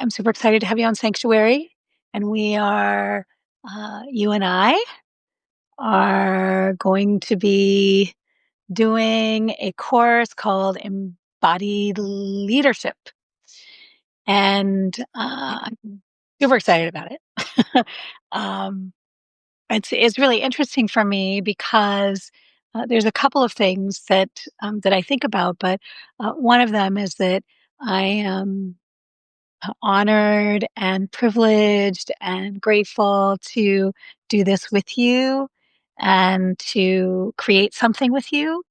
am super excited to have you on Sanctuary. And you and I are going to be doing a course called Embodied Leadership. And I'm super excited about it. um, it's really interesting for me because there's a couple of things that I think about, but one of them is that I am honored and privileged and grateful to do this with you and to create something with you.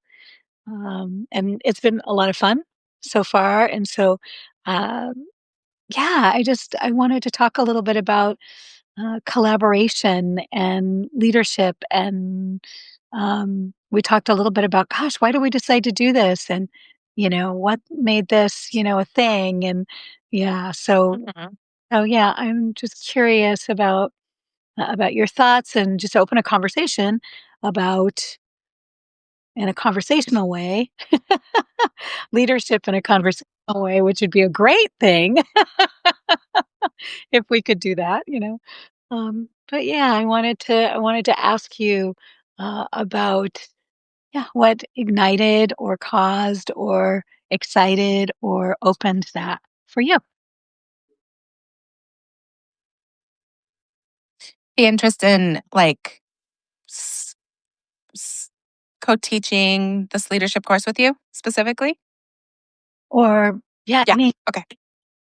And it's been a lot of fun so far. And so, um, yeah, I wanted to talk a little bit about collaboration and leadership. And we talked a little bit about, gosh, why do we decide to do this? And, what made this, a thing? And yeah, Mhm. so yeah, I'm just curious about your thoughts and just open a conversation about in a conversational way, leadership in a conversational way, which would be a great thing if we could do that. But yeah, I wanted to ask you about what ignited or caused or excited or opened that for you. The interest in s- s- co-teaching this leadership course with you specifically? Or yeah, Yeah. any Okay. Yeah.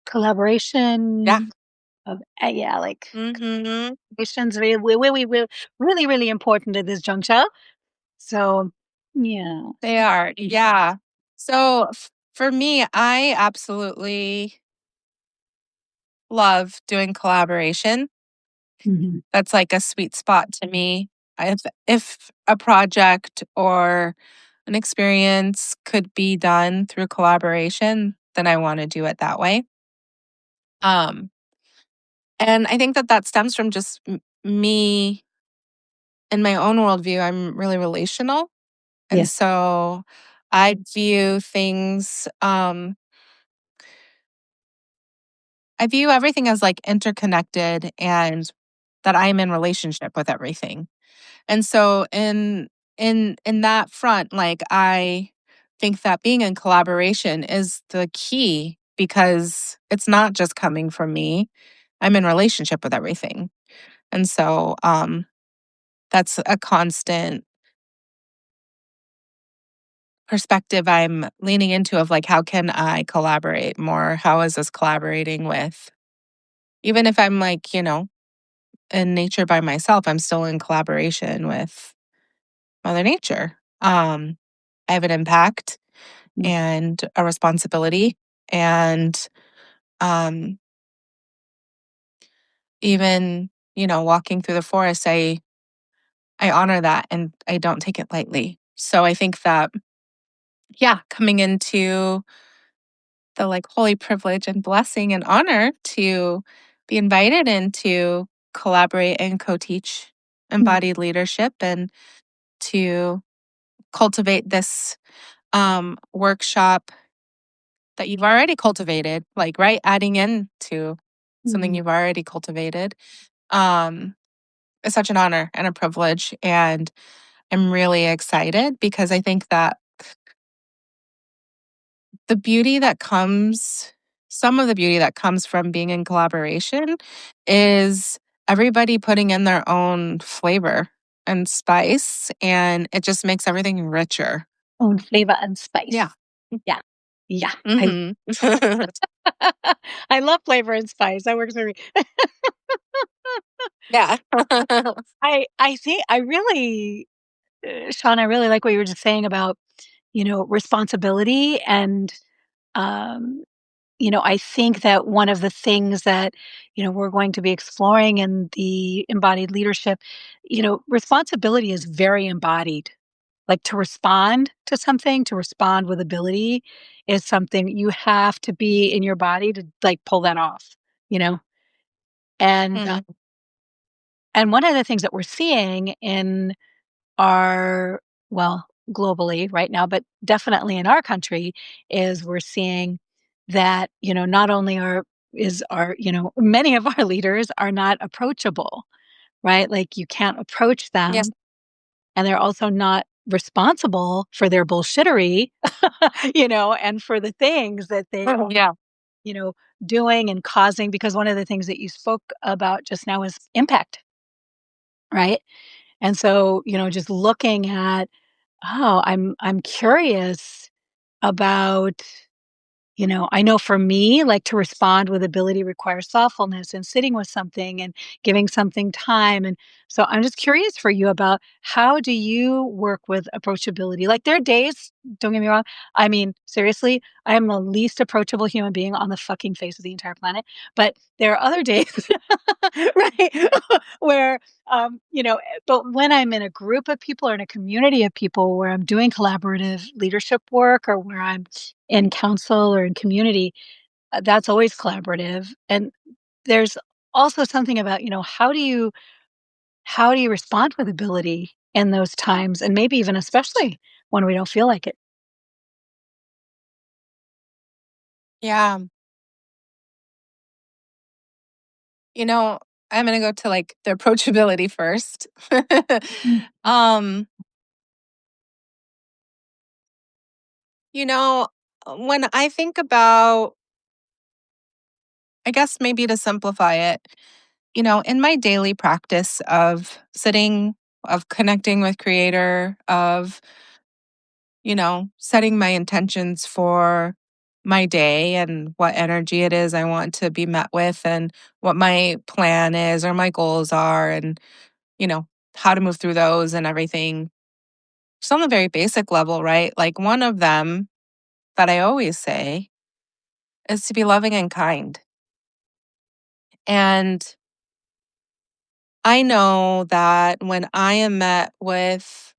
collaboration of like Hmm. collaborations we really, really important at this juncture. So yeah. They are. Yeah. So for me, I absolutely love doing collaboration. Mhm. That's like a sweet spot to me. If a project or an experience could be done through collaboration, then I want to do it that way. Um, and I think that that stems from just me in my own worldview. I'm really relational. And Yes. so I view things, I view everything as like interconnected and that I'm in relationship with everything. And so in that front, like I think that being in collaboration is the key because it's not just coming from me. I'm in relationship with everything. And so that's a constant perspective I'm leaning into of like how can I collaborate more? How is this collaborating with even if I'm like, in nature by myself, I'm still in collaboration with Mother Nature. I have an impact Mm. and a responsibility. And um, even, walking through the forest, I honor that and I don't take it lightly. So I think that, yeah, coming into the like holy privilege and blessing and honor to be invited and to collaborate and co-teach Mm. embodied leadership and to cultivate this workshop that you've already cultivated, like right, adding in to something Mhm. you've already cultivated, um, is such an honor and a privilege. And I'm really excited because I think that the beauty that comes, some of the beauty that comes from being in collaboration is everybody putting in their own flavor and spice, and it just makes everything richer. Own flavor and spice. Yeah. Yeah. Yeah. Hmm. I love flavor and spice. That works for me. Yeah. I think I really, Sean, I really like what you were just saying about, responsibility and, um, I think that one of the things that, we're going to be exploring in the embodied leadership, responsibility is very embodied. Like to respond to something, to respond with ability is something you have to be in your body to like pull that off, you know? And, Mhm. and one of the things that we're seeing in our, well, globally right now, but definitely in our country is we're seeing that, not only are many of our leaders are not approachable, right? Like you can't approach Yes. them, and they're also not responsible for their bullshittery, and for the things that they are, Yeah. you know, doing and causing, because one of the things that you spoke about just now is impact, right? And so, just looking at, oh, I'm curious about, I know for me, like to respond with ability requires thoughtfulness and sitting with something and giving something time. And so I'm just curious for you about, how do you work with approachability? Like there are days, don't get me wrong. I mean, seriously, I am the least approachable human being on the fucking face of the entire planet. But there are other days, right, where, but when I'm in a group of people or in a community of people where I'm doing collaborative leadership work, or where I'm in council or in community, that's always collaborative. And there's also something about, how do you respond with ability in those times, and maybe even especially when we don't feel like it. Yeah. You know, I'm gonna go to like the approachability first. Mm. um, you know, when I think about, I guess maybe to simplify it, in my daily practice of sitting, of connecting with creator, of, setting my intentions for my day and what energy it is I want to be met with and what my plan is or my goals are and, you know, how to move through those and everything. Just on a very basic level, right? Like one of them that I always say is to be loving and kind. And I know that when I am met with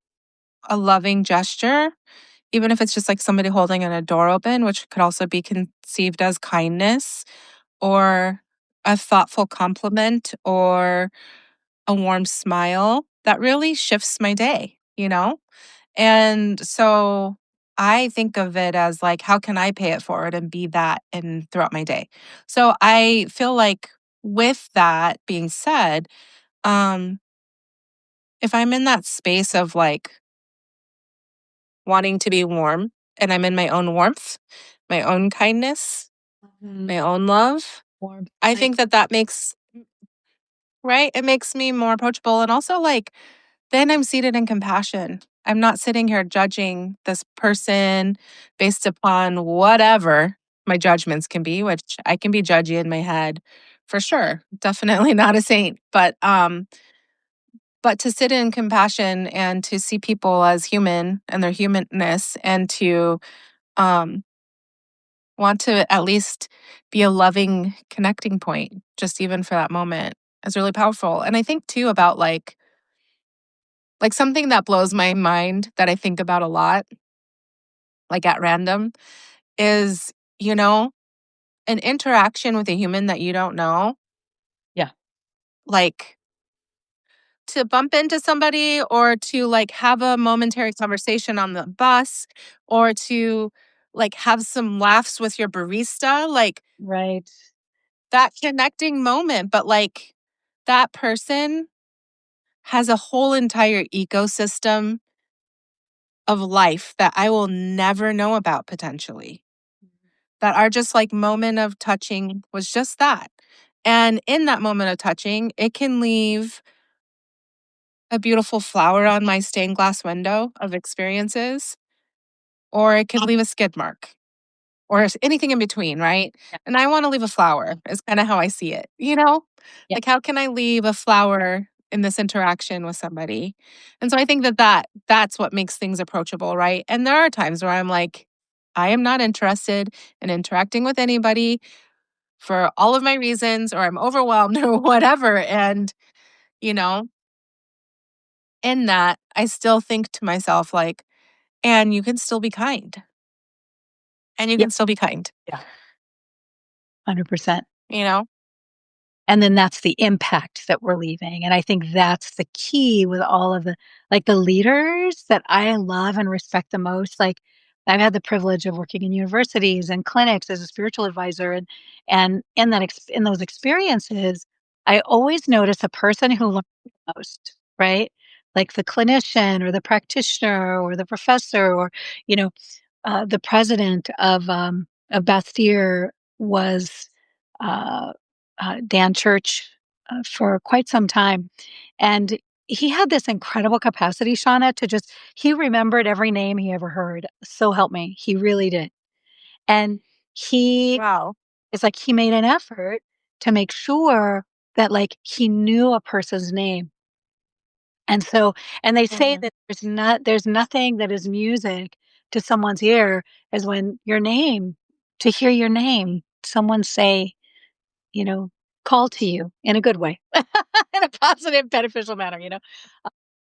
a loving gesture, even if it's just like somebody holding a door open, which could also be conceived as kindness, or a thoughtful compliment, or a warm smile, that really shifts my day. And so I think of it as like, how can I pay it forward and be that in throughout my day? So I feel like with that being said, um, if I'm in that space of like wanting to be warm and I'm in my own warmth, my own kindness, Mhm. my own love, Warm, I light. think that that makes, right? It makes me more approachable. And also, like, then I'm seated in compassion. I'm not sitting here judging this person based upon whatever my judgments can be, which I can be judgy in my head for sure. Definitely not a saint, but to sit in compassion and to see people as human and their humanness and to um want to at least be a loving connecting point just even for that moment is really powerful. And I think too about like something that blows my mind that I think about a lot, like at random, is, you know, an interaction with a human that you don't know, Yeah. like to bump into somebody or to like have a momentary conversation on the bus or to like have some laughs with your barista, like Right. that connecting moment. But like that person has a whole entire ecosystem of life that I will never know about potentially. That our just like moment of touching was just that. And in that moment of touching, it can leave a beautiful flower on my stained glass window of experiences, or it could leave a skid mark or anything in between, right? Yeah. And I want to leave a flower, is kind of how I see it. Yeah. Like, how can I leave a flower in this interaction with somebody? And so I think that's what makes things approachable, right? And there are times where I'm like, I am not interested in interacting with anybody for all of my reasons, or I'm overwhelmed or whatever. And, you know, in that, I still think to myself, like, and you can still be kind. And you Yeah. can still be kind, Yeah. 100%. you know? And then that's the impact that we're leaving. And I think that's the key with all of the, like, the leaders that I love and respect the most. Like, I've had the privilege of working in universities and clinics as a spiritual advisor, and in those experiences, I always notice a person who learns the most, right? Like the clinician or the practitioner or the professor or, you know, the president of Bastyr was uh, Dan Church for quite some time, and he had this incredible capacity, Shauna, to just he remembered every name he ever heard. So help me, he really did, and he Wow. it's like he made an effort to make sure that like he knew a person's name. And so and they say Mhm. that there's nothing that is music to someone's ear as when your name to hear your name, someone say, you know, call to you in a good way, in a positive, beneficial manner, you know?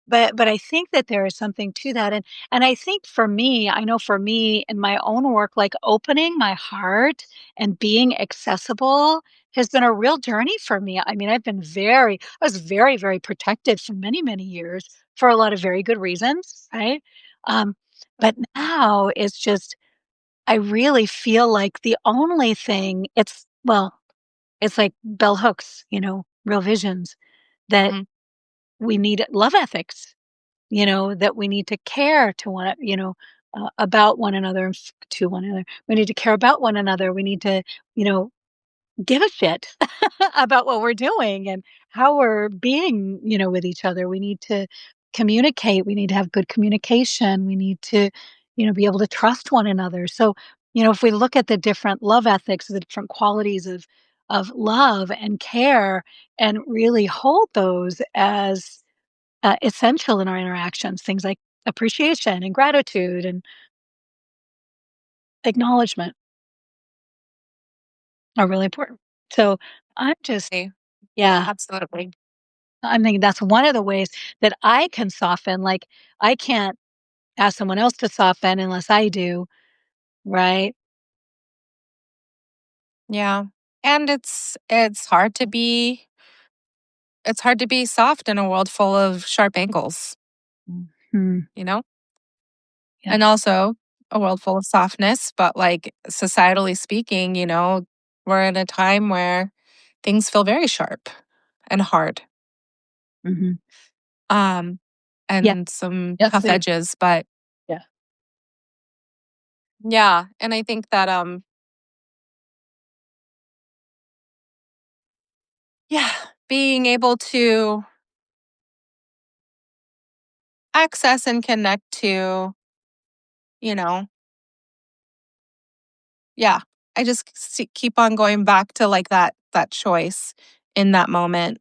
But I think that there is something to that, and I think for me, I know for me in my own work, like, opening my heart and being accessible has been a real journey for me. I mean, I was very, very protected for many, many years for a lot of very good reasons, right? Um, but now it's just I really feel like the only thing it's like bell hooks, real visions that Mhm. we need love ethics, that we need to care to about one another and to one another. We need to care about one another. We need to, you know, give a shit about what we're doing and how we're being, with each other. We need to communicate. We need to have good communication. We need to, be able to trust one another. So, if we look at the different love ethics, the different qualities of love and care and really hold those as essential in our interactions, things like appreciation and gratitude and acknowledgement are really important. So I'm just, Okay. yeah, Absolutely. I'm thinking that's one of the ways that I can soften. Like, I can't ask someone else to soften unless I do, right? Yeah. And it's hard to be soft in a world full of sharp angles, Mhm. you know? Yeah. And also a world full of softness, but like societally speaking, we're in a time where things feel very sharp and hard. Mhm. Um Yeah. and some Yes, tough they do. edges, but Yeah. yeah, and I think that yeah, being able to access and connect to, you know, yeah, I just keep on going back to like that choice in that moment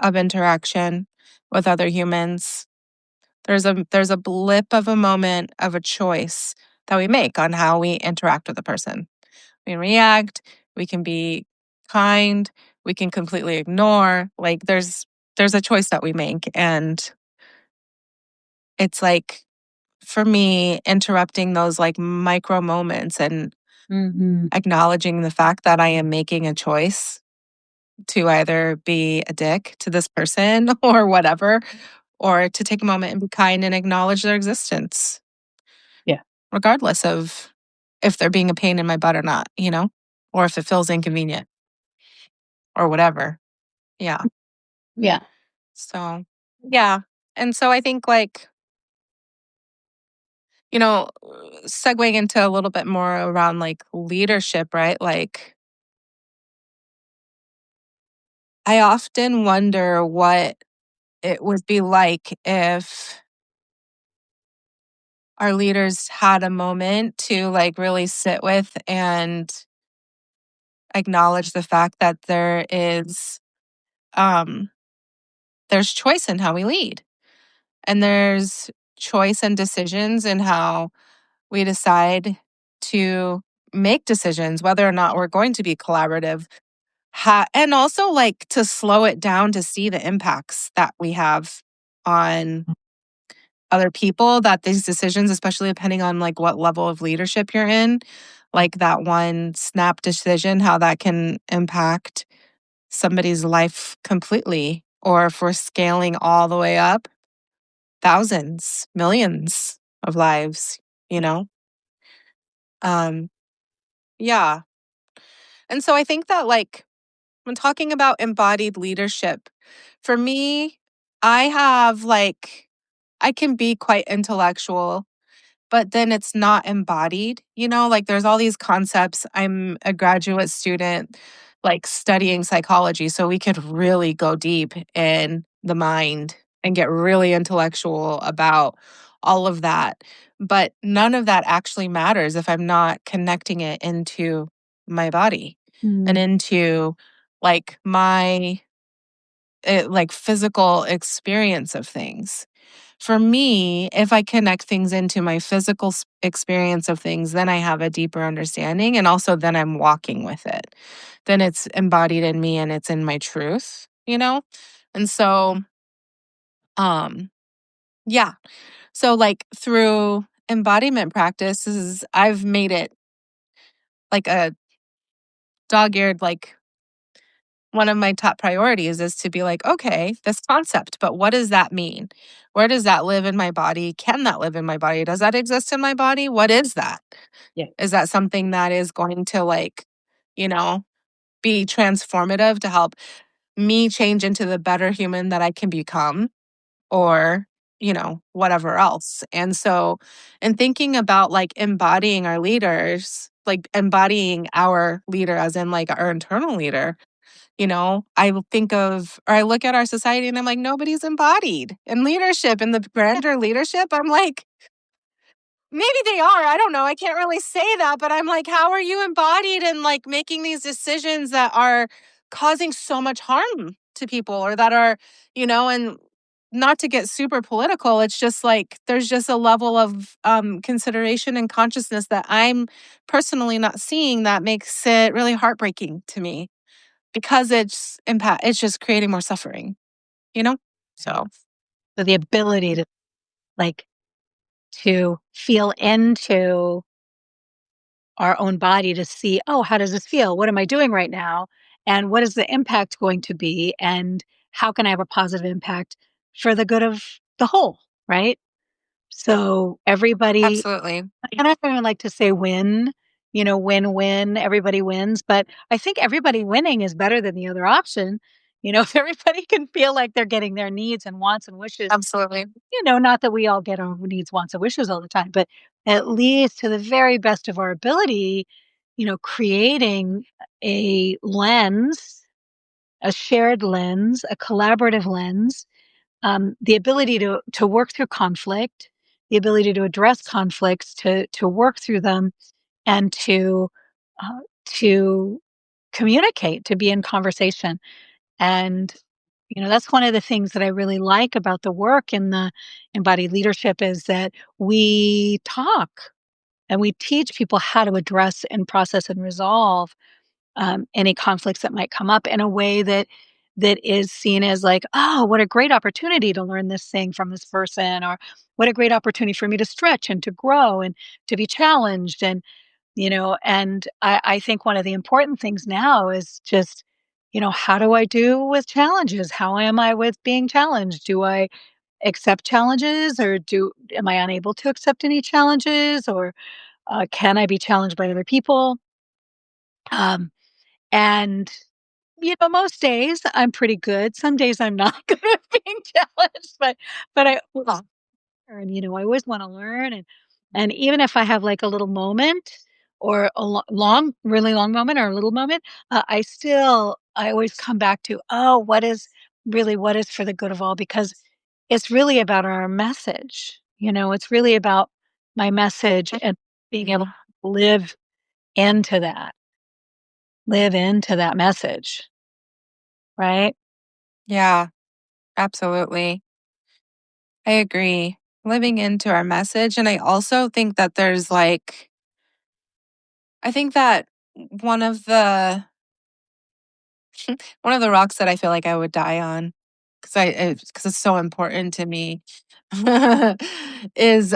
of interaction with other humans. There's a blip of a moment of a choice that we make on how we interact with a person. We can react, we can be kind, we can completely ignore. Like there's a choice that we make, and it's like for me interrupting those like micro moments and Mhm. acknowledging the fact that I am making a choice to either be a dick to this person or whatever, or to take a moment and be kind and acknowledge their existence, Yeah. regardless of if they're being a pain in my butt or not, or if it feels inconvenient or whatever. Yeah. Yeah. So, yeah. And so I think, like, you know, segueing into a little bit more around like leadership, right? Like, I often wonder what it would be like if our leaders had a moment to like really sit with and acknowledge the fact that um there's choice in how we lead, and there's choice and decisions in how we decide to make decisions whether or not we're going to be collaborative, and also like to slow it down to see the impacts that we have on other people, that these decisions, especially depending on like what level of leadership you're in, like that one snap decision, how that can impact somebody's life completely, or if we're scaling all the way up, thousands, millions of lives, you know? Um, yeah. And so I think that, like, when talking about embodied leadership, for me, I have, like, I can be quite intellectual, but then it's not embodied, like there's all these concepts. I'm a graduate student, like studying psychology, so we could really go deep in the mind and get really intellectual about all of that. But none of that actually matters if I'm not connecting it into my body and Mm, into like my like physical experience of things. For me, if I connect things into my physical experience of things, then I have a deeper understanding. And also, then I'm walking with it. Then it's embodied in me and it's in my truth? And so, um, yeah. So, like through embodiment practices, I've made it like a dog eared, like one of my top priorities is to be like, okay, this concept, but what does that mean? Where does that live in my body? Can that live in my body? Does that exist in my body? What is that? yeah. Is that something that is going to you know, be transformative to help me change into the better human that I can become or, whatever else? And so, in thinking about like embodying our leaders, like embodying our leader as in like our internal leader, I will think of or I look at our society and I'm like, nobody's embodied in leadership, in the grander leadership. I'm like, maybe they are. I don't know. I can't really say that, but I'm like, how are you embodied in like making these decisions that are causing so much harm to people or that are, and not to get super political, it's just like there's just a level of consideration and consciousness that I'm personally not seeing that makes it really heartbreaking to me because it's just creating more suffering, you know? Right. So, So the ability to like to feel into our own body to see, oh, how does this feel? What am I doing right now? And what is the impact going to be? And how can I have a positive impact for the good of the whole? Right. So everybody, absolutely. and I don't even like to say win, win win, everybody wins, but I think everybody winning is better than the other option. If everybody can feel like they're getting their needs and wants and wishes, Absolutely. not that we all get our needs, wants, and wishes all the time, but at least to the very best of our ability, creating a lens, a shared lens, a collaborative lens, the ability to work through conflict, the ability to address conflicts, to work through them, and to communicate, to be in conversation. And that's one of the things that I really like about the work in the embodied leadership is that we talk and we teach people how to address and process and resolve any conflicts that might come up in a way that is seen as like, oh, what a great opportunity to learn this thing from this person, or what a great opportunity for me to stretch and to grow and to be challenged. And I think one of the important things now is just, how do I do with challenges? How am I with being challenged? Do I accept challenges, or am I unable to accept any challenges, or can I be challenged by other people? Um, and most days I'm pretty good. Some days I'm not good at being challenged, but I learn, I always want to learn. And even if I have like a little moment or a long, really long moment or a little moment, I always come back to, oh, what is for the good of all? Because it's really about our message. It's really about my message and being able to into that, live into that message. Right. Yeah, absolutely. I agree. Living into our message. And I also think that I think that one of the, one of the rocks that I feel like I would die on because it's so important to me is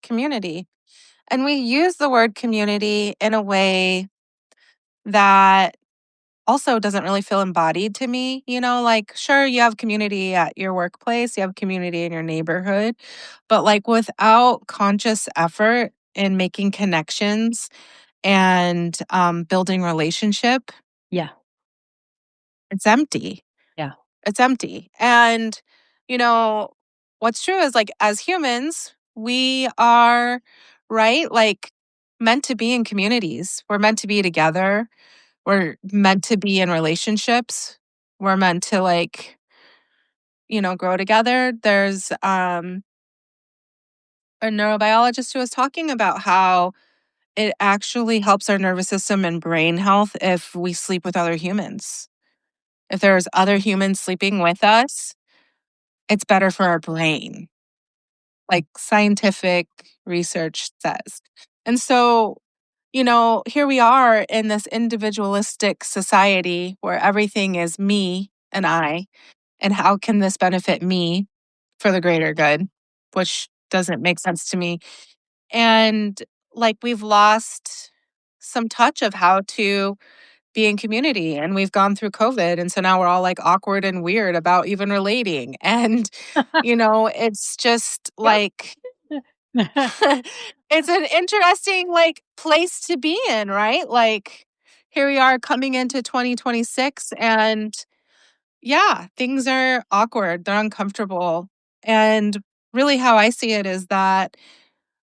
community. And we use the word community in a way that also doesn't really feel embodied to me. Like, sure, you have community at your workplace, you have community in your neighborhood, but like without conscious effort in making connections and building relationship, Yeah. it's empty. Yeah. It's empty. And, you know, what's true is like as humans, we are, right? Like meant to be in communities. We're meant to be together. We're meant to be in relationships. We're meant to like, grow together. There's a neurobiologist who was talking about how it actually helps our nervous system and brain health if we sleep with other humans. If there's other humans sleeping with us, it's better for our brain, like scientific research says. And so, here we are in this individualistic society where everything is me and I, and how can this benefit me for the greater good, which doesn't make sense to me. And like we've lost some touch of how to be in community, and we've gone through COVID. And so now we're all like awkward and weird about even relating. And, it's just Yep. like, it's an interesting like place to be in, right? Like here we are coming into 2026 and yeah, things are awkward, they're uncomfortable. And really how I see it is that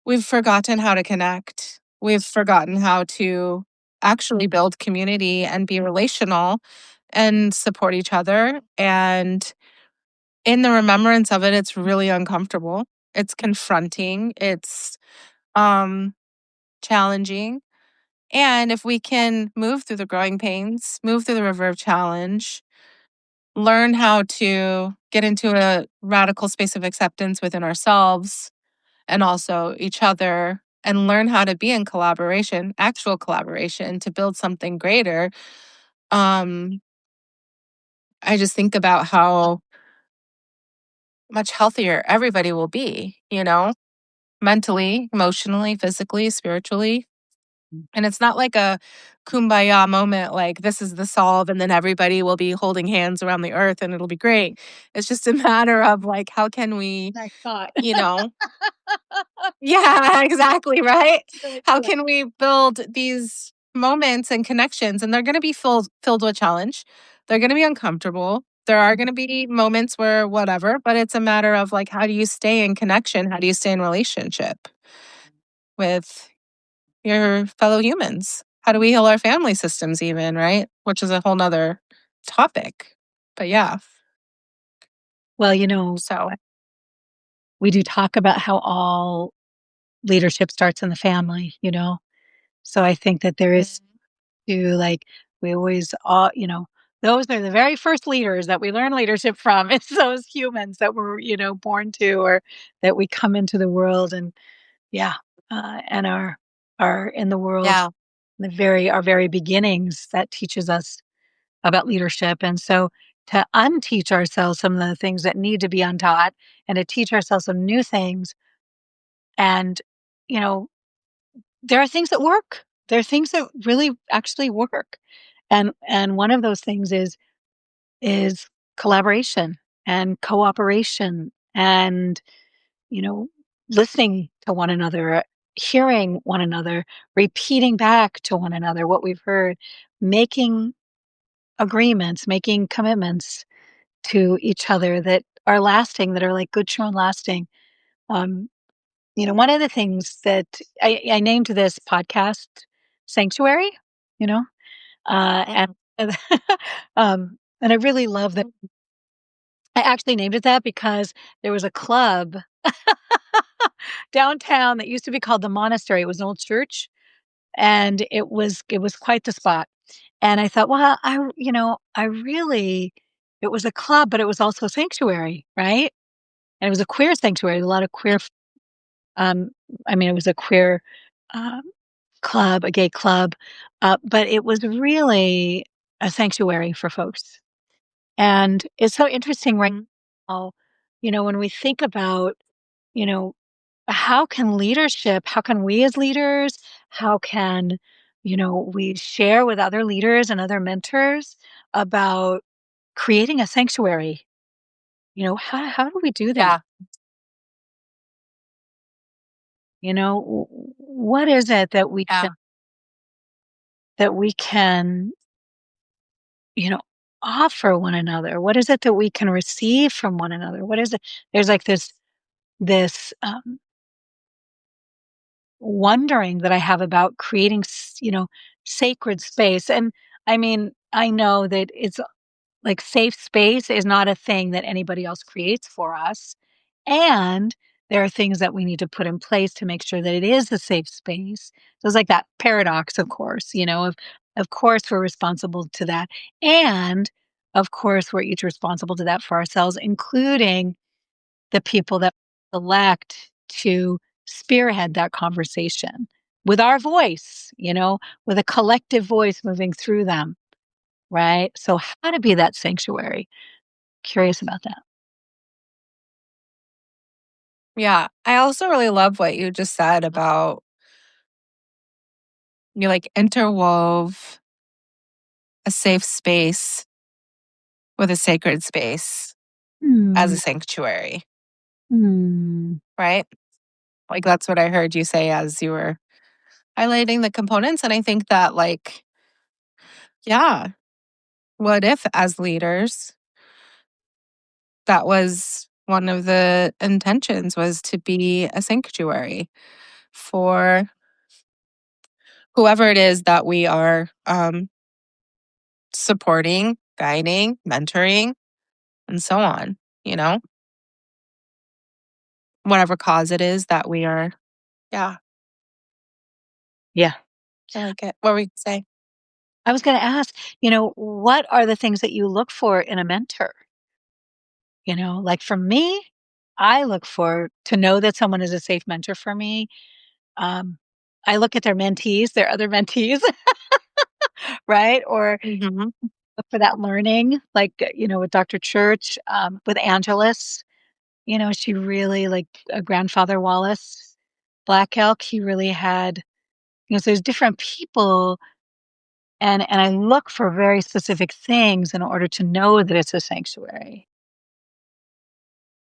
we've forgotten how to connect. We've forgotten how to actually build community and be relational and support each other. And in the remembrance of it, it's really uncomfortable. It's confronting. It's um, challenging. And if we can move through the growing pains, move through the river of challenge, learn how to get into a radical space of acceptance within ourselves and also each other, and learn how to be in collaboration, actual collaboration to build something greater. Um, I just think about how much healthier everybody will be, mentally, emotionally, physically, spiritually. And it's not like a kumbaya moment, like this is the solve, and then everybody will be holding hands around the earth and it'll be great. It's just a matter of like, how can we, Nice thought. you know, yeah, exactly, right? Really How good. can we build these moments and connections? And they're going to be filled with challenge. They're going to be uncomfortable. There are going to be moments where whatever, but it's a matter of like, how do you stay in connection? How do you stay in relationship with your fellow humans? How do we heal our family systems, even, right? Which is a whole nother topic. But yeah, Well, so we do talk about how all leadership starts in the family, So I think that there is to like, we always all, those are the very first leaders that we learn leadership from. It's those humans that we're, born to, or that we come into the world and yeah, and are in the world, yeah, our very beginnings that teaches us about leadership. And so to unteach ourselves some of the things that need to be untaught and to teach ourselves some new things. And, you know, there are things that work. There are things that really actually work. And one of those things is collaboration and cooperation and, you know, listening to one another, hearing one another, repeating back to one another what we've heard, making agreements, making commitments to each other that are lasting, that are like good, true, and lasting. Um, one of the things that I named this podcast Sanctuary, you know, and mhm, and I really love that. I actually named it that because there was a club downtown that used to be called the Monastery. It was an old church, and it was quite the spot. And I thought, well, I really, it was a club, but it was also a sanctuary, right? And it was a queer sanctuary. A lot of queer, um, it was a queer um, club, a gay club, but it was really a sanctuary for folks. And it's so interesting right mhm, now, when we think about, you know, how can we as leaders, how can we share with other leaders and other mentors about creating a sanctuary. How do we do that? Yeah. What is it that we Yeah. can, you know, offer one another? What is it that we can receive from one another? What is it? There's like this wondering that I have about creating, sacred space. And I mean, I know that it's like safe space is not a thing that anybody else creates for us. And there are things that we need to put in place to make sure that it is a safe space. So it's like that paradox, of course, of course we're responsible to that. And of course we're each responsible to that for ourselves, including the people that elect to spearhead that conversation with our voice, with a collective voice moving through them, right? So how to be that sanctuary. Curious about that. Yeah. I also really love what you just said about you like interwove a safe space with a sacred space as Hmm. a sanctuary, Hmm. right? Like that's what I heard you say as you were highlighting the components. And I think that, like, yeah, what if as leaders, that was one of the intentions was to be a sanctuary for whoever it is that we are supporting, guiding, mentoring, and so on, you know, whatever cause it is that we are. Yeah, Yeah. I like it. What were you say? I was going to ask, what are the things that you look for in a mentor? Like for me, I look for to know that someone is a safe mentor for me. Um, I look at their mentees, their other mentees, right? Or Hmm. look for that learning, like, with Dr. Church, with Angelus, she really like grandfather Wallace, Black Elk. He really had, so there's different people. And I look for very specific things in order to know that it's a sanctuary,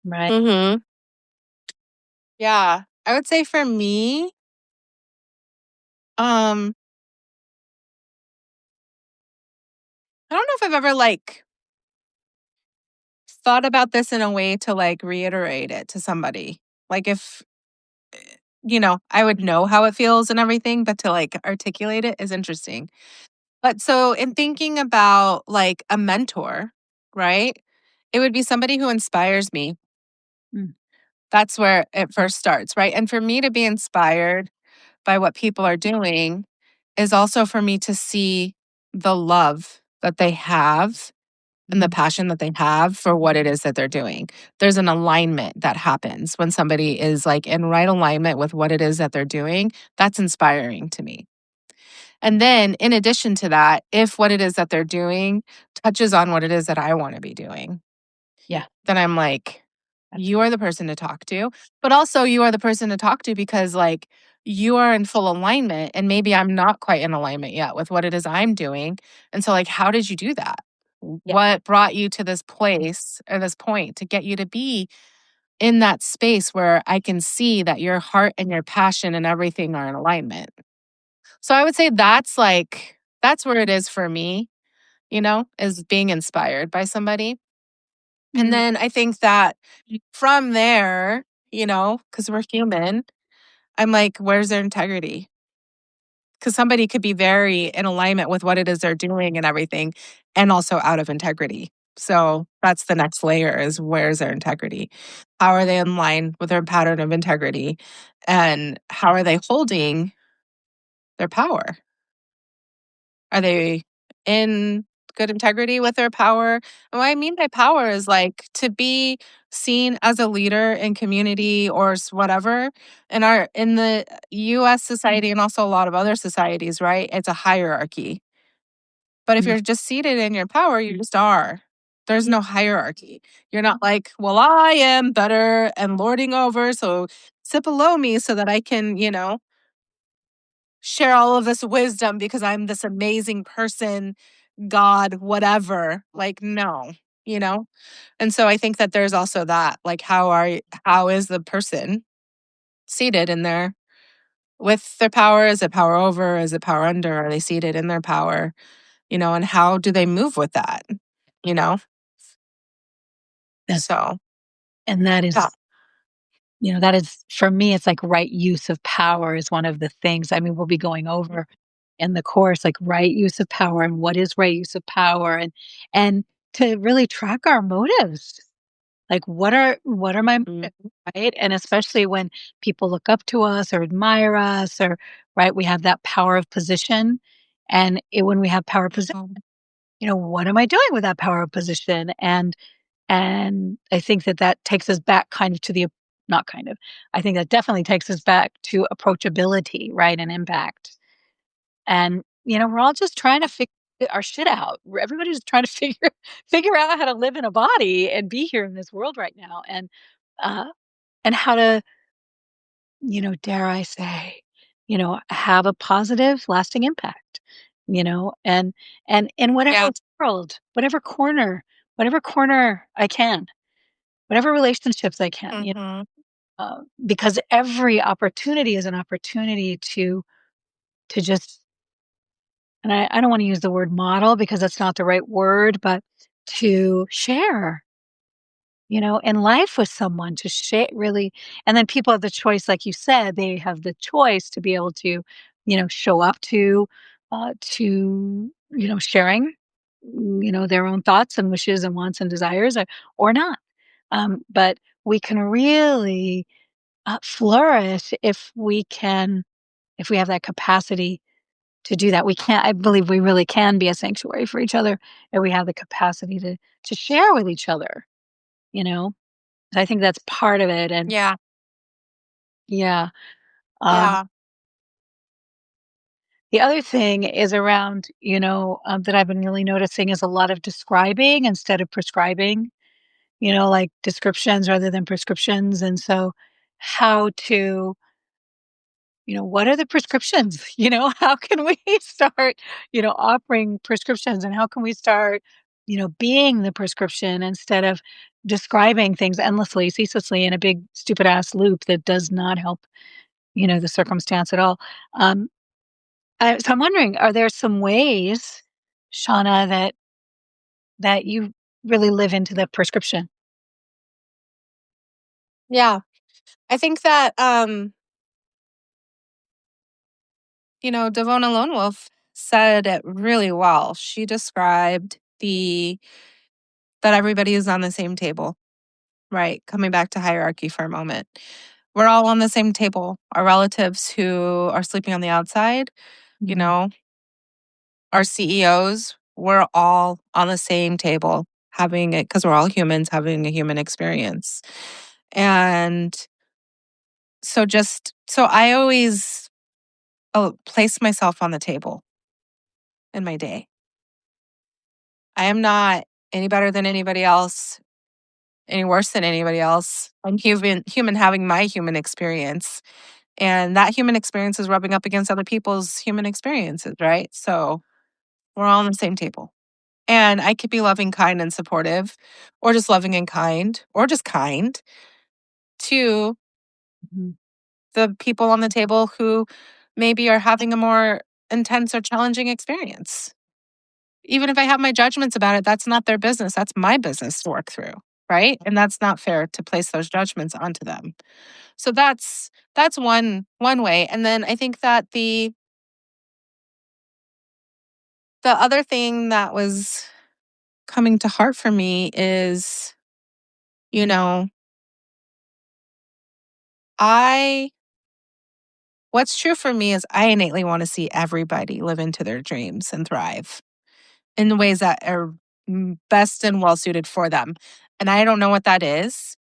right? Hmm. Yeah, I would say for me, um, I don't know if I've ever like thought about this in a way to like reiterate it to somebody. Like if I would know how it feels and everything, but to like articulate it is interesting. But so in thinking about like a mentor, right? It would be somebody who inspires me. Mm, That's where it first starts, right? And for me to be inspired by what people are doing is also for me to see the love that they have and the mhm. passion that they have for what it is that they're doing. There's an alignment that happens when somebody is like in right alignment with what it is that they're doing. That's inspiring to me. And then in addition to that, if what it is that they're doing touches on what it is that I want to be doing, Yeah. then I'm like, you are the person to talk to. But also, you are the person to talk to because, like, you are in full alignment. And maybe I'm not quite in alignment yet with what it is I'm doing. And so, like, how did you do that? Yeah. What brought you to this place or this point to get you to be in that space where I can see that your heart and your passion and everything are in alignment? So, I would say that's where it is for me, is being inspired by somebody. And Mm, then I think that from there, because we're human, I'm like, where's their integrity? Because somebody could be very in alignment with what it is they're doing and everything, and also out of integrity. So that's the next layer is where's their integrity? How are they in line with their pattern of integrity? And how are they holding their power? Are they in good integrity with their power? And what I mean by power is like to be seen as a leader in community or whatever. In the US society and also a lot of other societies, right? It's a hierarchy. But if mm, you're just seated in your power, you just are. There's no hierarchy. You're not like, well, I am better and lording over, so sit below me so that I can, share all of this wisdom because I'm this amazing person, God, whatever. Like, no, you know? And so I think that there's also that, like, how is the person seated in their with their power? Is it power over? Is it power under? Are they seated in their power? And how do they move with that? You know? That, So and that yeah. is, that is for me, it's like right use of power is one of the things. I mean, we'll be going over in the course, like right use of power and what is right use of power and to really track our motives. Like what are my motives, Mhm. right? And especially when people look up to us or admire us or right, we have that power of position. And when we have power of position, what am I doing with that power of position? And I think that takes us back kind of to the not kind of. I think that definitely takes us back to approachability, right, and impact. And, we're all just trying to figure our shit out. Everybody's trying to figure out how to live in a body and be here in this world right now, uh, and how to, dare I say, have a positive, lasting impact. And in whatever Yeah. world, whatever corner I can, whatever relationships I can, Mhm. because every opportunity is an opportunity to just, and I don't want to use the word model because that's not the right word, but to share, in life with someone, to share really. And then people have the choice, like you said, they have the choice to be able to, show up to, sharing, their own thoughts and wishes and wants and desires or not. But we can really flourish if we have that capacity to do that. I believe we really can be a sanctuary for each other, and we have the capacity to share with each other, you know? I think that's part of it, and Yeah. yeah. Um, Yeah. the other thing is around, that I've been really noticing is a lot of describing instead of prescribing, like descriptions rather than prescriptions, and so how to what are the prescriptions? How can we start, offering prescriptions and how can we start, being the prescription instead of describing things endlessly, ceaselessly in a big stupid ass loop that does not help, the circumstance at all. Um, so I'm wondering, are there some ways, Shauna, that you really live into the prescription? Yeah. I think that Devona Lone Wolf said it really well. She described the that everybody is on the same table, right? Coming back to hierarchy for a moment. We're all on the same table. Our relatives who are sleeping on the outside, you Mhm. know, our CEOs, we're all on the same table having it because we're all humans having a human experience. And so I always place myself on the table in my day. I am not any better than anybody else, any worse than anybody else. I'm human having my human experience. And that human experience is rubbing up against other people's human experiences, right? So we're all on the same table. And I could be loving, kind, and supportive, or just loving and kind, or just kind to Mhm. the people on the table who maybe are having a more intense or challenging experience. Even if I have my judgments about it, that's not their business. That's my business to work through, right? And that's not fair to place those judgments onto them. So that's one way. And then I think that the other thing that was coming to heart for me is, you know, I what's true for me is I innately want to see everybody live into their dreams and thrive in the ways that are best and well suited for them. And I don't know what that is,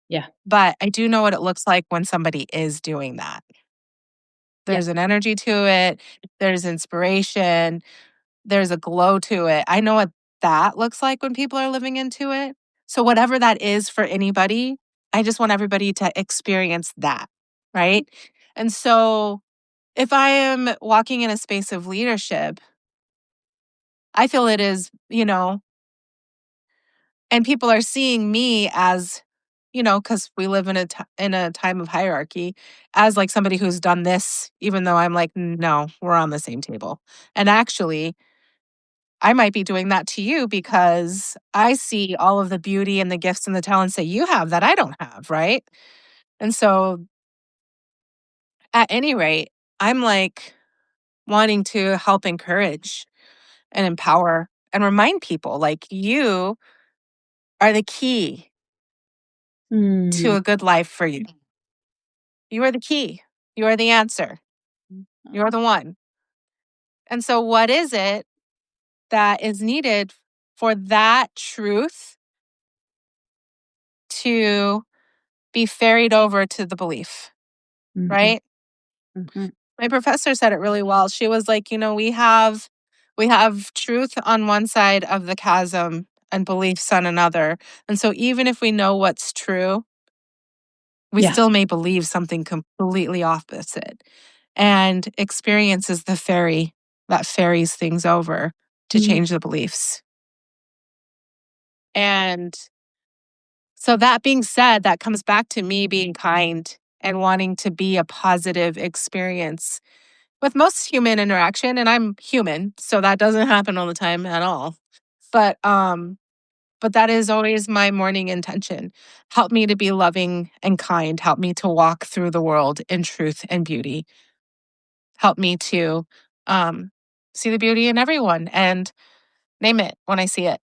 Yeah. but I do know what it looks like when somebody is doing that. Yeah. There's an energy to it, there's inspiration, there's a glow to it. I know what that looks like when people are living into it. So, whatever that is for anybody, I just want everybody to experience that. Right. And so, if I am walking in a space of leadership, I feel it is, and people are seeing me as, because we live in in a time of hierarchy, as like somebody who's done this, even though I'm like, no, we're on the same table. And actually, I might be doing that to you because I see all of the beauty and the gifts and the talents that you have that I don't have, right? And so, at any rate, I'm like wanting to help encourage and empower and remind people like you are the key to Mm. a good life for you. You are the key. You are the answer. You're the one. And so, what is it that is needed for that truth to be ferried over to the belief, Mhm, right? mhm. My professor said it really well. She was like, we have truth on one side of the chasm and beliefs on another. And so even if we know what's true, we Yeah. still may believe something completely opposite. And experience is the ferry that ferries things over to Mm, change the beliefs. And so that being said, that comes back to me being kind and wanting to be a positive experience with most human interaction, and I'm human, so that doesn't happen all the time at all. But but that is always my morning intention. Help me to be loving and kind, help me to walk through the world in truth and beauty. Help me to um see the beauty in everyone and name it when I see it.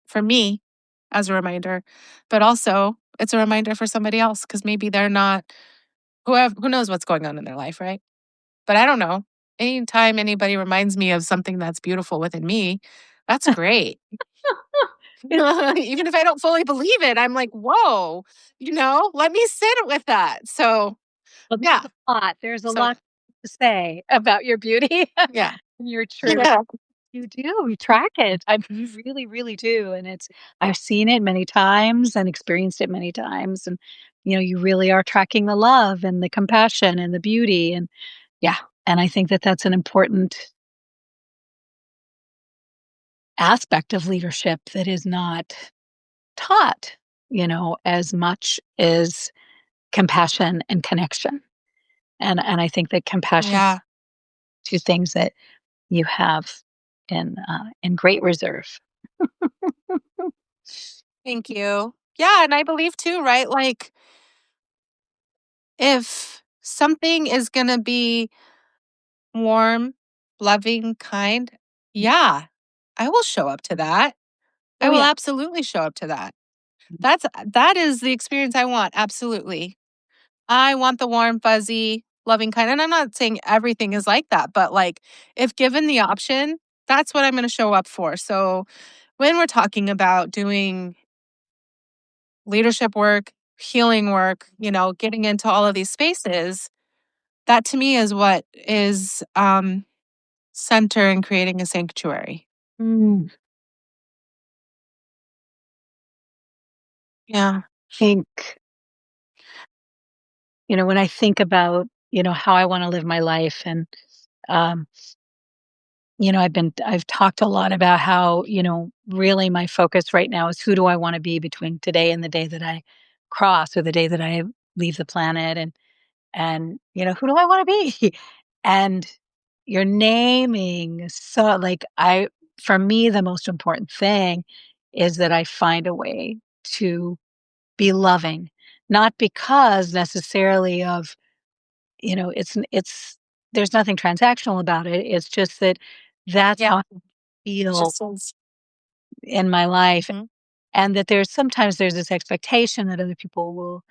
For me as a reminder, but also it's a reminder for somebody else because maybe they're not who knows what's going on in their life, right? But I don't know. Anytime anybody reminds me of something that's beautiful within me, that's great. it Even if I don't fully believe it, I'm like, whoa, let me sit with that. So, well, yeah. there's a So, lot to say about your beauty yeah. and your truth. Yeah. You do, you track it. You really, really do, and I've seen it many times and experienced it many times, and, you really are tracking the love and the compassion and the beauty, and yeah, and I think that that's an important aspect of leadership that is not taught, as much as compassion and connection. And I think that compassion, Yeah. two things that you have in great reserve. Thank you. Yeah. And I believe too, right? Like, if something is going to be warm, loving, kind, yeah, I will show up to that. I Oh will yeah. absolutely show up to that. That is the experience I want, absolutely. I want the warm, fuzzy, loving kind, and I'm not saying everything is like that, but, like, if given the option, that's what I'm gonna show up for. So, when we're talking about doing leadership work, healing work, getting into all of these spaces, that to me is what is, center in creating a sanctuary. Mm, Yeah. think, when I think about, how I want to live my life and, um, I've talked a lot about how, really my focus right now is who do I want to be between today and the day that I cross or the day that I leave the planet. And, who do I want to be? And you're naming so like for me, the most important thing is that I find a way to be loving, not because necessarily of, it's there's nothing transactional about it. It's just that that's Yeah. how I feel Just as in my life. Mhm. And that there's this expectation that other people will,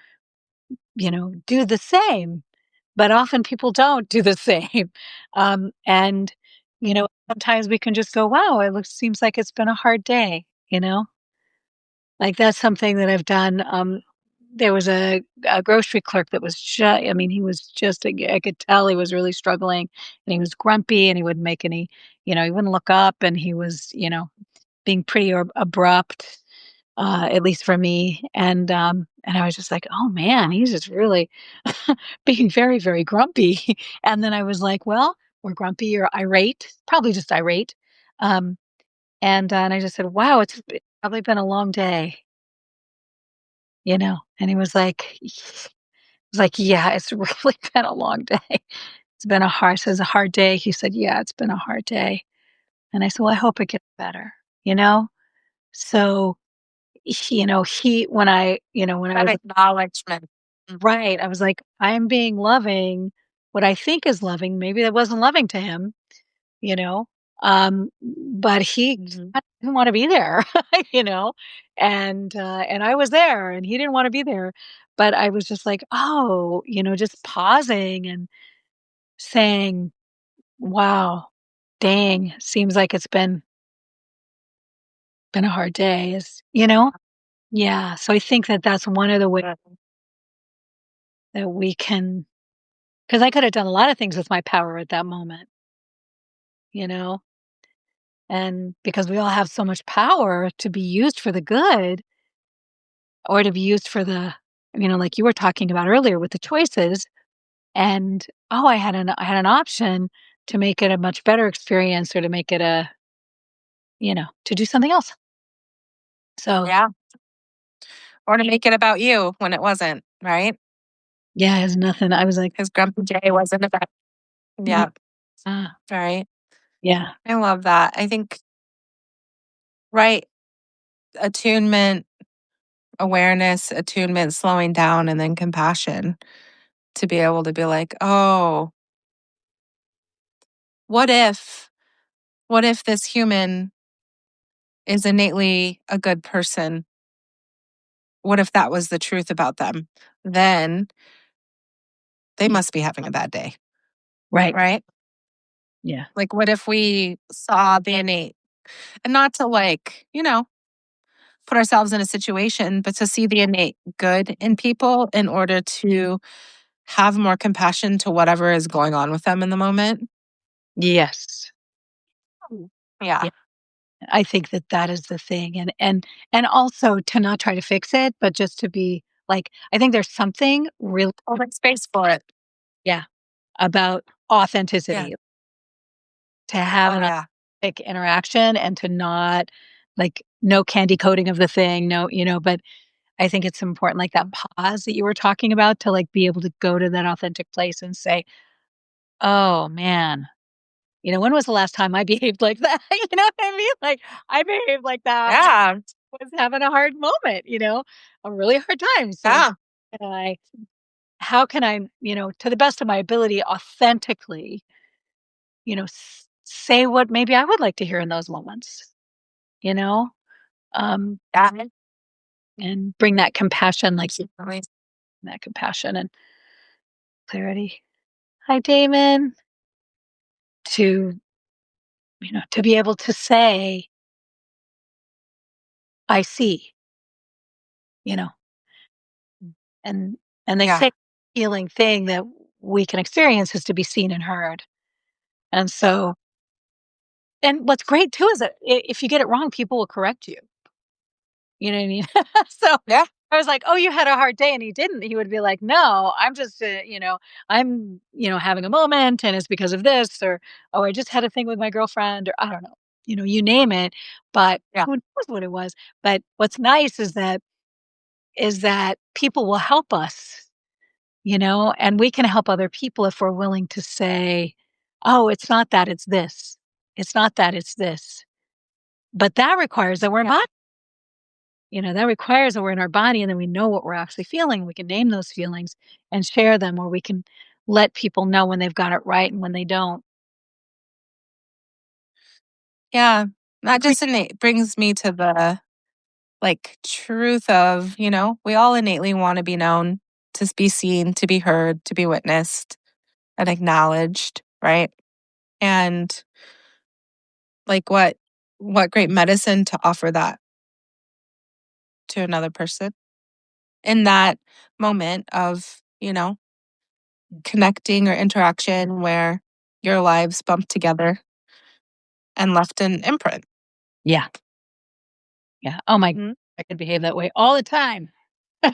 do the same, but often people don't do the same. And, sometimes we can just go, wow, seems like it's been a hard day, like that's something that I've done. There was a grocery clerk that was I mean, he was just, I could tell he was really struggling and he was grumpy and he wouldn't make any, he wouldn't look up and he was, being pretty abrupt. at least for me. And I was just like, oh man, he's just really being very, very grumpy. And then I was like, well, we're grumpy or irate, probably just irate. Um, and I just said, wow, it's probably been a long day, you know. And he was like, yeah, it's really been a long day. It's been a hard, says a hard day. He said, yeah, it's been a hard day. And I said, well, I hope it gets better, you know. So when I That was acknowledgement. Mm. right, I was like, I'm being loving, what I think is loving, maybe that wasn't loving to him, you know, but he Mhm. didn't wanna be there, you know, and I was there, and he didn't wanna be there, but I was just like, "Oh," just pausing and saying, "Wow, dang, seems like it's been a hard day," Yeah, so I think that that's one of the ways that we can, because I could have done a lot of things with my power at that moment, you know? And because we all have so much power to be used for the good or to be used for like you were talking about earlier with the choices. And oh, I had an option to make it a much better experience or to make it to do something else. So Yeah. Or to make it about you when it wasn't, right? yeah, it's nothing. I was like, Because Grumpy J wasn't about, yeah, yeah, right. yeah, I love that. I think, right, attunement, awareness, attunement, slowing down, and then compassion to be able to be like, oh, what if, what if this human is innately a good person? What if that was the truth about them? Then they yeah, must be having a bad day, right, right? yeah, Like, what if we saw the innate and not to like, put ourselves in a situation, but to see the innate good in people in order to have more compassion to whatever is going on with them in the moment. yes, Mm. Yeah. yeah. I think that that is the thing, and also to not try to fix it, but just to be like, I think there's something real, Make space for it. yeah, about Yeah. authenticity, to have Oh, an yeah. authentic interaction and to not like no candy coating of the thing, no, but I think it's important, like that pause that you were talking about, to like be able to go to that authentic place and say, "Oh man, when was the last time I behaved like that?" You know what I mean? Like I behaved like that when Yeah. I was having a hard moment, a really hard time. So Yeah. can I, how can I, to the best of my ability, authentically, say what maybe I would like to hear in those moments, you know, um, Yeah. and bring that compassion, like Absolutely. that compassion and clarity. Hi, Damon. To, to be able to say, I see, you know, and, and they Yeah. say healing thing that we can experience is to be seen and heard. And so, and what's great too is that if you get it wrong, people will correct you. You know what I mean? So Yeah. I was like, "Oh, you had a hard day," and he didn't. He would be like, "No, I'm just, I'm, having a moment, and it's because of this," or "Oh, I just had a thing with my girlfriend," or I don't know, you name it. But Yeah. who knows what it was? But what's nice is that people will help us, and we can help other people if we're willing to say, "Oh, it's not that, it's this. It's not that, it's this." But that requires that we're Yeah. not. That requires that we're in our body and then we know what we're actually feeling. We can name those feelings and share them, or we can let people know when they've got it right and when they don't. Yeah. That Agree. just brings me to the like truth of, we all innately want to be known, to be seen, to be heard, to be witnessed and acknowledged, right? And like what great medicine to offer that to another person in that moment of, connecting or interaction where your lives bumped together and left an imprint. Yeah. Yeah. Oh my, Mhm. I could behave that way all the time. I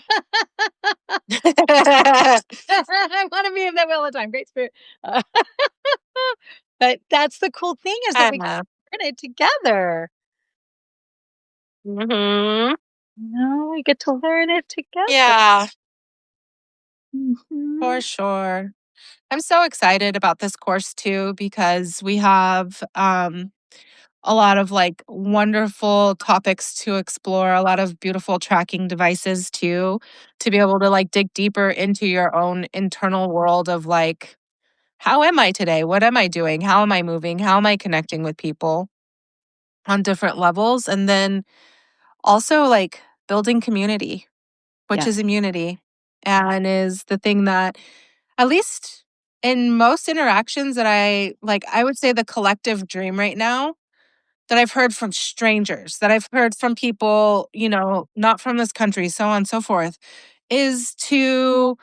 want to behave that way all the time. Great spirit. Uh, but that's the cool thing is that we can Yeah. learn it together. Mhm. We get to learn it together. Yeah, for Mhm. sure. I'm so excited about this course too because we have a lot of like wonderful topics to explore, a lot of beautiful tracking devices too, to be able to like dig deeper into your own internal world of like, how am I today? What am I doing? How am I moving? How am I connecting with people on different levels? And then also like building community, which is Yes. immunity and is the thing that, at least in most interactions that I like, I would say the collective dream right now that I've heard from strangers, that I've heard from people, not from this country, so on and so forth, is to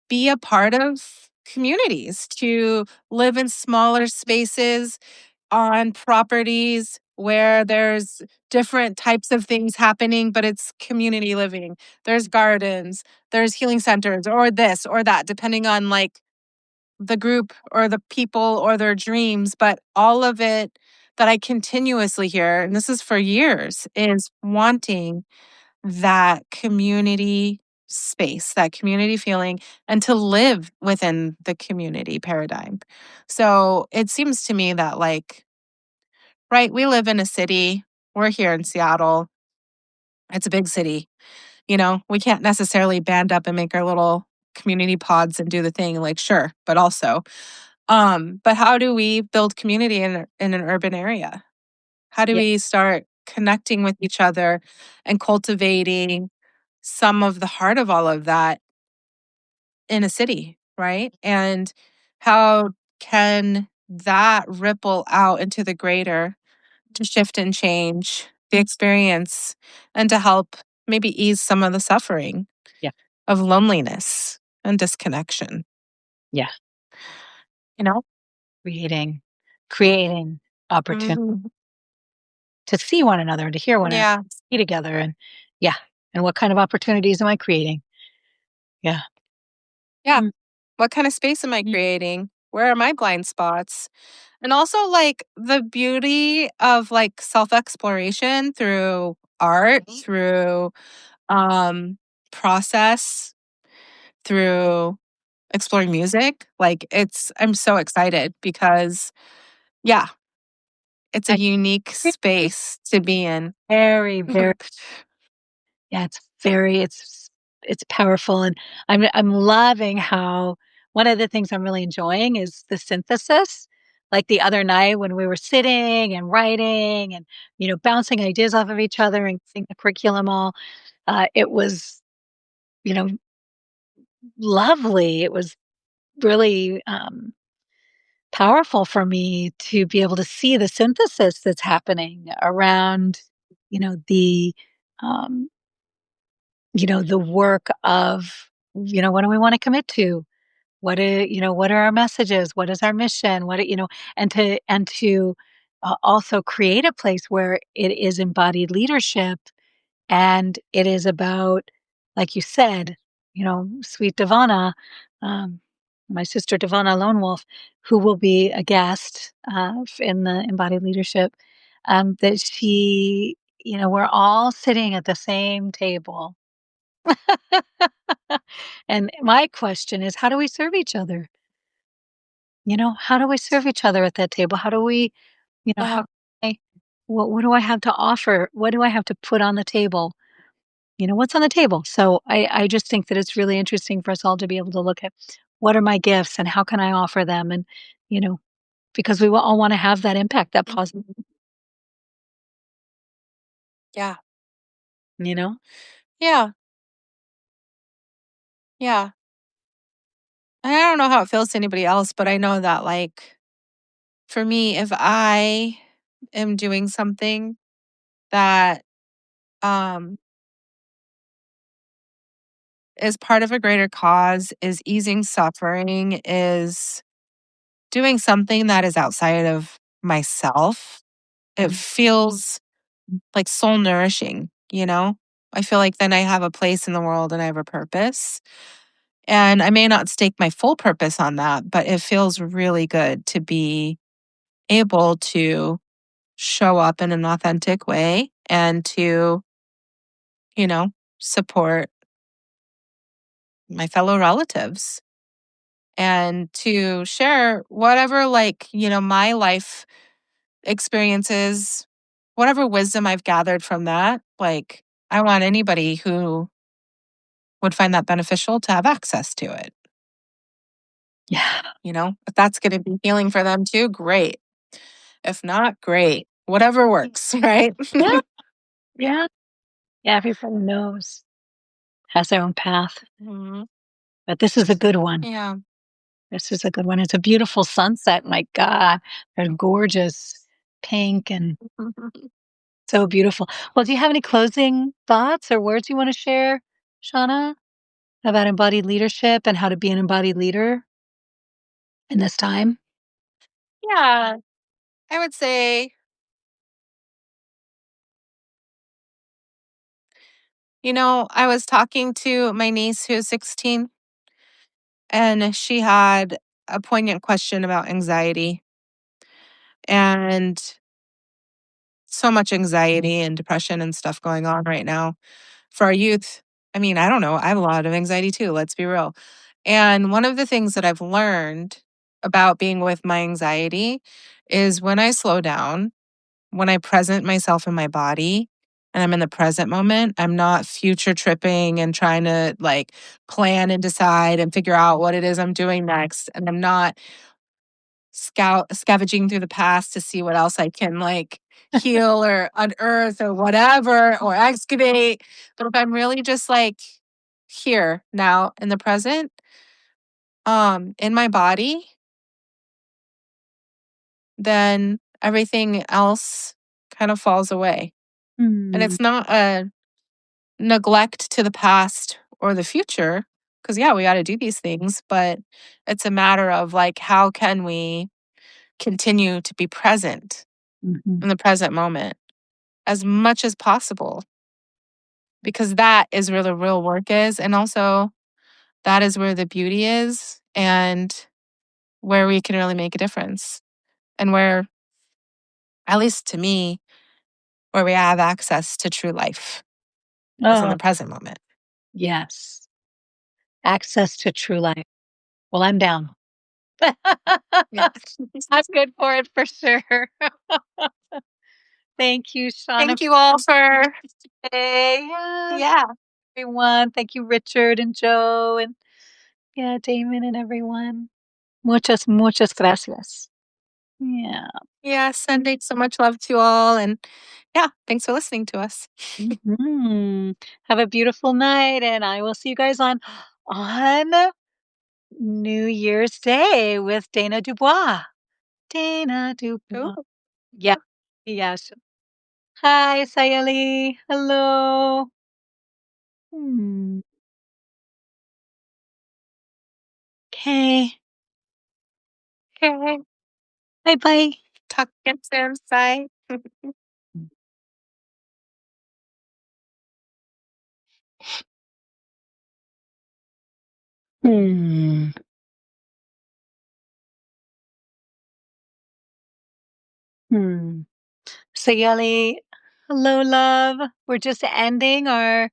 be a part of communities, to live in smaller spaces on properties where there's different types of things happening, but it's community living. There's gardens, there's healing centers, or this or that, depending on like the group or the people or their dreams, but all of it that I continuously hear, and this is for years, is wanting that community space, that community feeling, and to live within the community paradigm. So it seems to me that, like, right, we live in a city, we're here in Seattle, it's a big city. We can't necessarily band up and make our little community pods and do the thing, like, sure, but also, but how do we build community in an urban area? How do Yeah. we start connecting with each other and cultivating some of the heart of all of that in a city, right? And how can that ripple out into the greater to shift and change the experience and to help maybe ease some of the suffering Yeah. of loneliness and disconnection, Yeah. you know? Creating opportunity Mhm. to see one another, to hear one another, Yeah. be together. And yeah. And what kind of opportunities am I creating? Yeah. Yeah. Mm, What kind of space am I mm, creating? Where are my blind spots? And also like the beauty of like self-exploration through art, through um process, through exploring music. Like I'm so excited because yeah, it's a I unique agree. space to be in. Very, very, yeah, it's powerful. And I'm loving how one of the things I'm really enjoying is the synthesis. Like the other night when we were sitting and writing and, bouncing ideas off of each other and seeing the curriculum all, it was, you know, lovely. It was really, powerful for me to be able to see the synthesis that's happening around, the, um, the work of, what do we want to commit to? What are our messages? What is our mission? And to also create a place where it is embodied leadership and it is about, like you said, sweet Devana, um, my sister Devana Lone Wolf, who will be a guest in the embodied leadership, that we're all sitting at the same table. And my question is, how do we serve each other? How do we serve each other at that table? How do we, how Yeah. can I, what do I have to offer? What do I have to put on the table? What's on the table? So I just think that it's really interesting for us all to be able to look at what are my gifts and how can I offer them? And, you know, because we all want to have that impact, that positive, Mhm. Yeah. you know? Yeah. Yeah. And I don't know how it feels to anybody else, but I know that like for me, if I am doing something that um is part of a greater cause, is easing suffering, is doing something that is outside of myself, it Mhm. feels like soul nourishing, you know? I feel like then I have a place in the world and I have a purpose. And I may not stake my full purpose on that, but it feels really good to be able to show up in an authentic way and to, you know, support my fellow relatives and to share whatever, like, my life experiences, whatever wisdom I've gathered from that. Like, I want anybody who would find that beneficial to have access to it. Yeah. If that's going to be healing for them too, great. If not, great. Whatever works, right? Yeah. Yeah. Yeah. Everybody knows, has their own path, Mhm. but this is a good one. Yeah. This is a good one. It's a beautiful sunset. My God, they're gorgeous pink and so beautiful. Well, do you have any closing thoughts or words you want to share, Shauna, about embodied leadership and how to be an embodied leader in this time? Yeah. I would say, I was talking to my niece who's 16, and she had a poignant question about anxiety and so much anxiety and depression and stuff going on right now for our youth. I mean, I don't know. I have a lot of anxiety too, let's be real. And one of the things that I've learned about being with my anxiety is when I slow down, when I present myself in my body and I'm in the present moment, I'm not future tripping and trying to like plan and decide and figure out what it is I'm doing next. And I'm not scavenging through the past to see what else I can like heal or unearth or whatever or excavate. But if I'm really just like here now in the present, in my body, then everything else kind of falls away. And Hmm. it's not a neglect to the past or the future, because yeah, we got to do these things, but it's a matter of like, how can we continue to be present Mhm. in the present moment as much as possible? Because that is where the real work is. And also, that is where the beauty is and where we can really make a difference. And where, at least to me, where we have access to true life is in Oh, the present moment. yes. Access to true life. Well, I'm down. Yeah. I'm good for it for sure. Thank you, Shauna. Thank you all for, Yeah, yeah. everyone. Thank you, Richard and Joe and yeah, Damon and everyone. Muchas, muchas gracias. Yeah. Yeah, sending so much love to you all. And yeah, thanks for listening to us. Mhm. Have a beautiful night, and I will see you guys on New Year's Day with Dana Dubois. Dana Ooh. Dubois. Yeah. Yes. Hi, Sayali. Hello. Hmm. Okay. Okay. Bye bye. Talk again soon. Bye. Hmm. Hmm. Sayali, hello, love. We're just ending our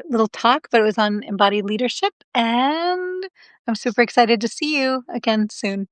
little talk, but it was on embodied leadership, and I'm super excited to see you again soon.